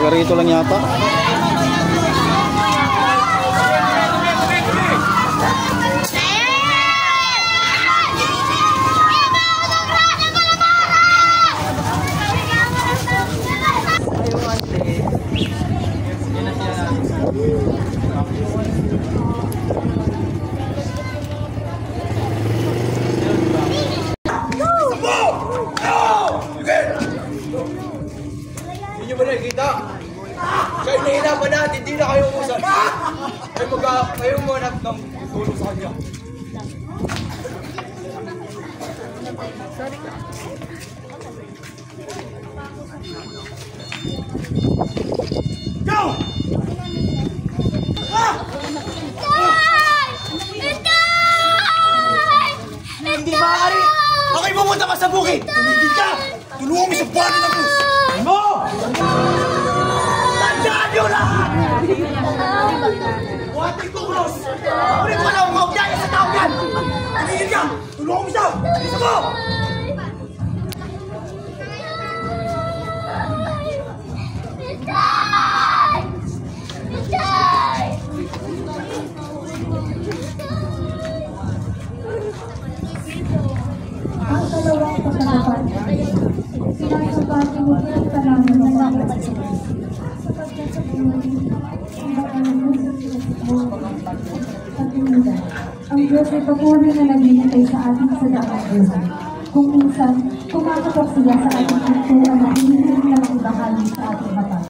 Taga rito lang yata. Hindi nyo ba nakikita? Kayo nahihirapan natin, hindi na kayo usan. Kayo mo nagtulong sa kanya. Go! Hindi maaari! Ako'y pumunta ka sa bukid! Tumigil ka! Tulungan mo sa buwan ng Cruz! Mo! Tandaan nyo lahat! Buhatin ko, Cruz! Ulit ko lang ang kaugnayan sa tao yan! Tumigil ka! Tulungan mo siya! Isa mo! Ang dalawang pagkakapan, sinasabati mo ang panahon ng mga pagkakas. Sapagkat sa buhay, ang bakalan mo sa pagkakas. Ang Diyos ay patuloy na naghihintay sa ating sadaang buhay. Kung minsan, kumakatok siya sa ating kultura na hinihiling na makibahagi sa ating mata.